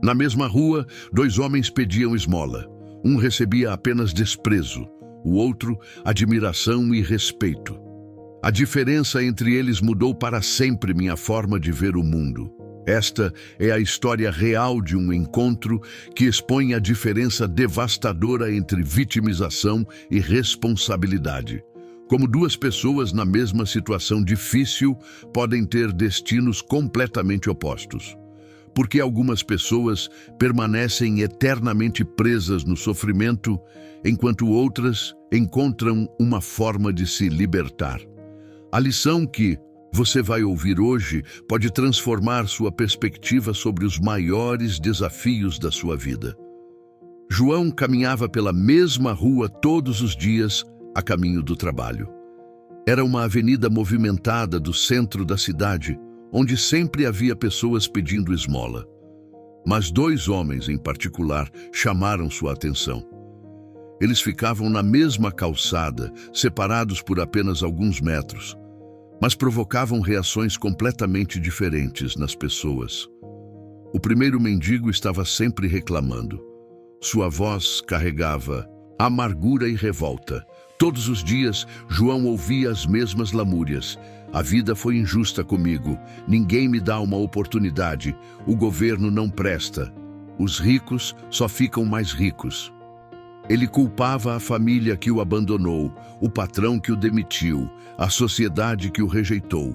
Na mesma rua, dois homens pediam esmola. Um recebia apenas desprezo, o outro, admiração e respeito. A diferença entre eles mudou para sempre minha forma de ver o mundo. Esta é a história real de um encontro que expõe a diferença devastadora entre vitimização e responsabilidade. Como duas pessoas na mesma situação difícil podem ter destinos completamente opostos. Porque algumas pessoas permanecem eternamente presas no sofrimento, enquanto outras encontram uma forma de se libertar. A lição que você vai ouvir hoje pode transformar sua perspectiva sobre os maiores desafios da sua vida. João caminhava pela mesma rua todos os dias a caminho do trabalho. Era uma avenida movimentada do centro da cidade, onde sempre havia pessoas pedindo esmola. Mas dois homens em particular chamaram sua atenção. Eles ficavam na mesma calçada, separados por apenas alguns metros, mas provocavam reações completamente diferentes nas pessoas. O primeiro mendigo estava sempre reclamando. Sua voz carregava amargura e revolta. Todos os dias, João ouvia as mesmas lamúrias. A vida foi injusta comigo. Ninguém me dá uma oportunidade. O governo não presta. Os ricos só ficam mais ricos. Ele culpava a família que o abandonou, o patrão que o demitiu, a sociedade que o rejeitou.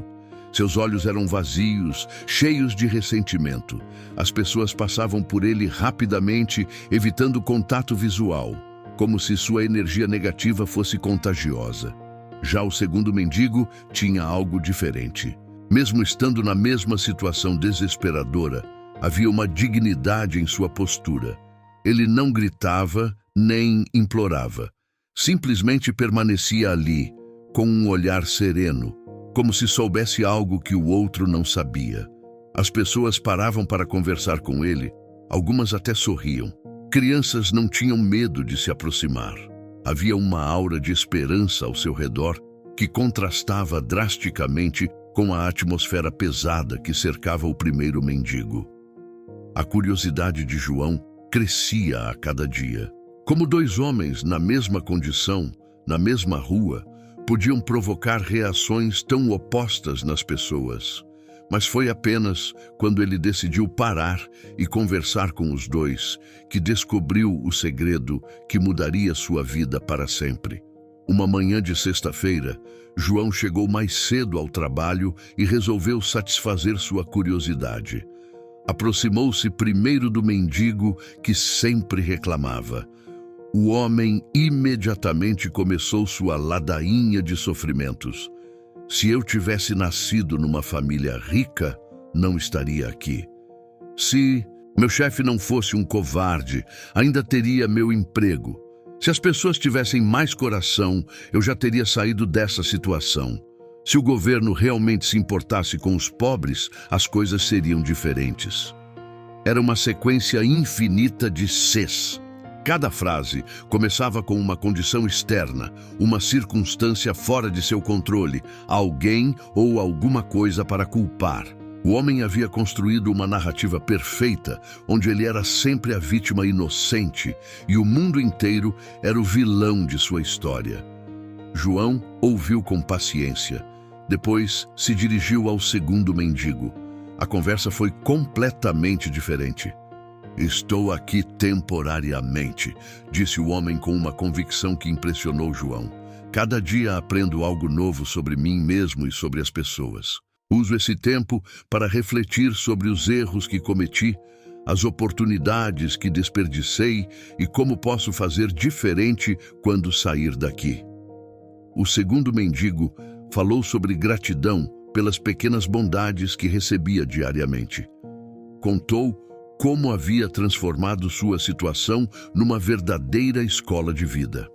Seus olhos eram vazios, cheios de ressentimento. As pessoas passavam por ele rapidamente, evitando contato visual, como se sua energia negativa fosse contagiosa. Já o segundo mendigo tinha algo diferente. Mesmo estando na mesma situação desesperadora, havia uma dignidade em sua postura. Ele não gritava, nem implorava. Simplesmente permanecia ali, com um olhar sereno, como se soubesse algo que o outro não sabia. As pessoas paravam para conversar com ele, algumas até sorriam. Crianças não tinham medo de se aproximar. Havia uma aura de esperança ao seu redor que contrastava drasticamente com a atmosfera pesada que cercava o primeiro mendigo. A curiosidade de João crescia a cada dia. Como dois homens na mesma condição, na mesma rua, podiam provocar reações tão opostas nas pessoas. Mas foi apenas quando ele decidiu parar e conversar com os dois que descobriu o segredo que mudaria sua vida para sempre. Uma manhã de sexta-feira, João chegou mais cedo ao trabalho e resolveu satisfazer sua curiosidade. Aproximou-se primeiro do mendigo que sempre reclamava. O homem imediatamente começou sua ladainha de sofrimentos. Se eu tivesse nascido numa família rica, não estaria aqui. Se meu chefe não fosse um covarde, ainda teria meu emprego. Se as pessoas tivessem mais coração, eu já teria saído dessa situação. Se o governo realmente se importasse com os pobres, as coisas seriam diferentes. Era uma sequência infinita de sês. Cada frase começava com uma condição externa, uma circunstância fora de seu controle, alguém ou alguma coisa para culpar. O homem havia construído uma narrativa perfeita, onde ele era sempre a vítima inocente e o mundo inteiro era o vilão de sua história. João ouviu com paciência. Depois se dirigiu ao segundo mendigo. A conversa foi completamente diferente. Estou aqui temporariamente, disse o homem com uma convicção que impressionou João. Cada dia aprendo algo novo sobre mim mesmo e sobre as pessoas. Uso esse tempo para refletir sobre os erros que cometi, as oportunidades que desperdicei e como posso fazer diferente quando sair daqui. O segundo mendigo falou sobre gratidão pelas pequenas bondades que recebia diariamente. Contou como havia transformado sua situação numa verdadeira escola de vida.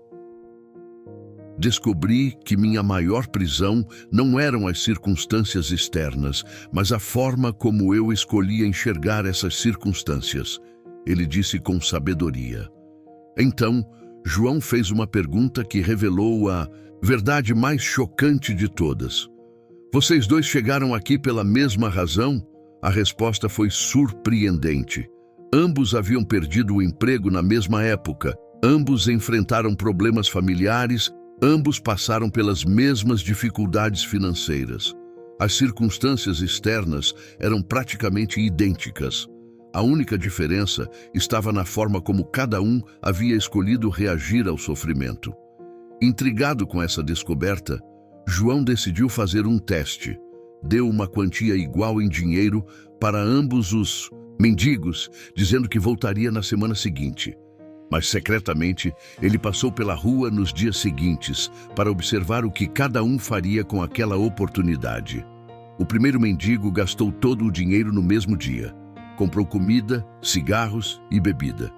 Descobri que minha maior prisão não eram as circunstâncias externas, mas a forma como eu escolhia enxergar essas circunstâncias, ele disse com sabedoria. Então, João fez uma pergunta que revelou a verdade mais chocante de todas. Vocês dois chegaram aqui pela mesma razão? A resposta foi surpreendente. Ambos haviam perdido o emprego na mesma época, ambos enfrentaram problemas familiares, ambos passaram pelas mesmas dificuldades financeiras. As circunstâncias externas eram praticamente idênticas. A única diferença estava na forma como cada um havia escolhido reagir ao sofrimento. Intrigado com essa descoberta, João decidiu fazer um teste. Deu uma quantia igual em dinheiro para ambos os mendigos, dizendo que voltaria na semana seguinte. Mas, secretamente, ele passou pela rua nos dias seguintes para observar o que cada um faria com aquela oportunidade. O primeiro mendigo gastou todo o dinheiro no mesmo dia. Comprou comida, cigarros e bebida.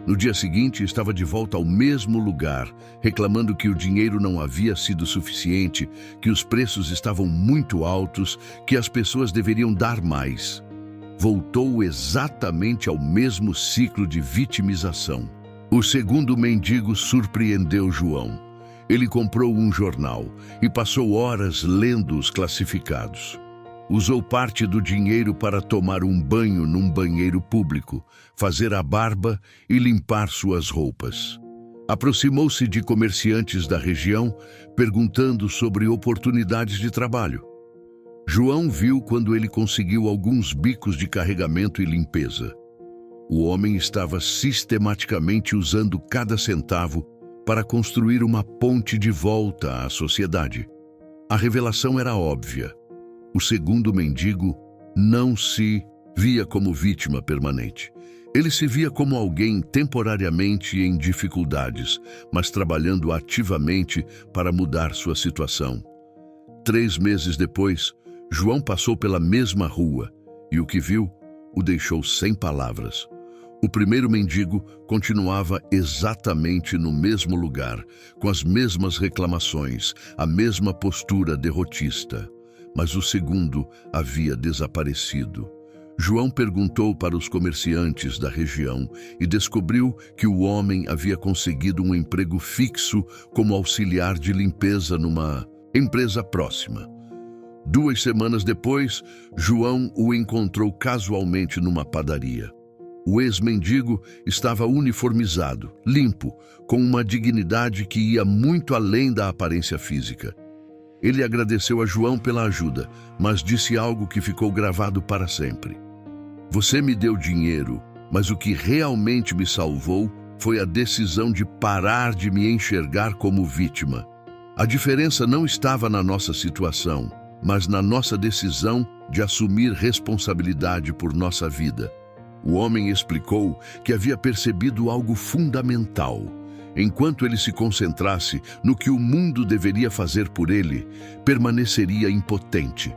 No dia seguinte, estava de volta ao mesmo lugar, reclamando que o dinheiro não havia sido suficiente, que os preços estavam muito altos, que as pessoas deveriam dar mais. Voltou exatamente ao mesmo ciclo de vitimização. O segundo mendigo surpreendeu João. Ele comprou um jornal e passou horas lendo os classificados. Usou parte do dinheiro para tomar um banho num banheiro público, fazer a barba e limpar suas roupas. Aproximou-se de comerciantes da região, perguntando sobre oportunidades de trabalho. João viu quando ele conseguiu alguns bicos de carregamento e limpeza. O homem estava sistematicamente usando cada centavo para construir uma ponte de volta à sociedade. A revelação era óbvia. O segundo mendigo não se via como vítima permanente. Ele se via como alguém temporariamente em dificuldades, mas trabalhando ativamente para mudar sua situação. 3 meses depois, João passou pela mesma rua e o que viu o deixou sem palavras. O primeiro mendigo continuava exatamente no mesmo lugar, com as mesmas reclamações, a mesma postura derrotista. Mas o segundo havia desaparecido. João perguntou para os comerciantes da região e descobriu que o homem havia conseguido um emprego fixo como auxiliar de limpeza numa empresa próxima. 2 semanas depois, João o encontrou casualmente numa padaria. O ex-mendigo estava uniformizado, limpo, com uma dignidade que ia muito além da aparência física. Ele agradeceu a João pela ajuda, mas disse algo que ficou gravado para sempre. Você me deu dinheiro, mas o que realmente me salvou foi a decisão de parar de me enxergar como vítima. A diferença não estava na nossa situação, mas na nossa decisão de assumir responsabilidade por nossa vida. O homem explicou que havia percebido algo fundamental. Enquanto ele se concentrasse no que o mundo deveria fazer por ele, permaneceria impotente.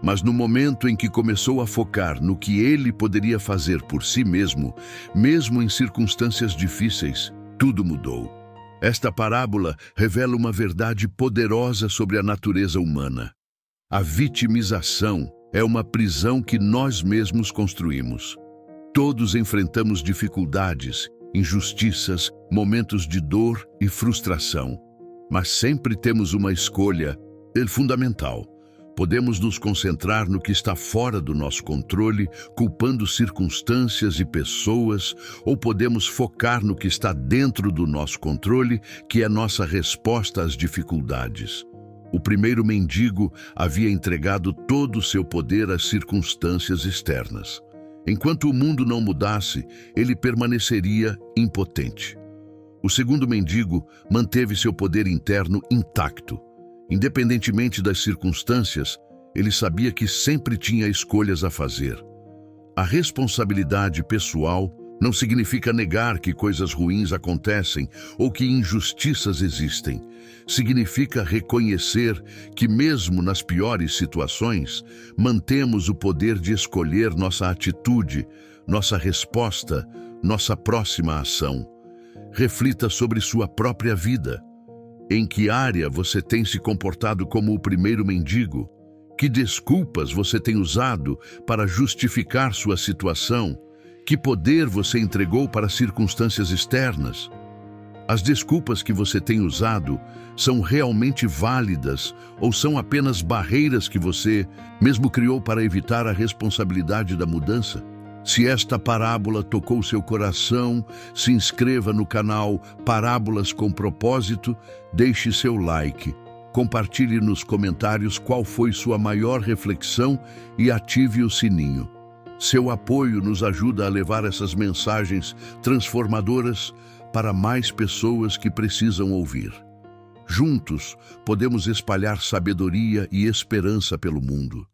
Mas no momento em que começou a focar no que ele poderia fazer por si mesmo, mesmo em circunstâncias difíceis, tudo mudou. Esta parábola revela uma verdade poderosa sobre a natureza humana. A vitimização é uma prisão que nós mesmos construímos. Todos enfrentamos dificuldades, injustiças, momentos de dor e frustração. Mas sempre temos uma escolha fundamental. Podemos nos concentrar no que está fora do nosso controle, culpando circunstâncias e pessoas, ou podemos focar no que está dentro do nosso controle, que é nossa resposta às dificuldades. O primeiro mendigo havia entregado todo o seu poder às circunstâncias externas. Enquanto o mundo não mudasse, ele permaneceria impotente. O segundo mendigo manteve seu poder interno intacto. Independentemente das circunstâncias, ele sabia que sempre tinha escolhas a fazer. A responsabilidade pessoal não significa negar que coisas ruins acontecem ou que injustiças existem. Significa reconhecer que, mesmo nas piores situações, mantemos o poder de escolher nossa atitude, nossa resposta, nossa próxima ação. Reflita sobre sua própria vida. Em que área você tem se comportado como o primeiro mendigo? Que desculpas você tem usado para justificar sua situação? Que poder você entregou para circunstâncias externas? As desculpas que você tem usado são realmente válidas ou são apenas barreiras que você mesmo criou para evitar a responsabilidade da mudança? Se esta parábola tocou seu coração, se inscreva no canal Parábolas com Propósito, deixe seu like, compartilhe nos comentários qual foi sua maior reflexão e ative o sininho. Seu apoio nos ajuda a levar essas mensagens transformadoras para mais pessoas que precisam ouvir. Juntos, podemos espalhar sabedoria e esperança pelo mundo.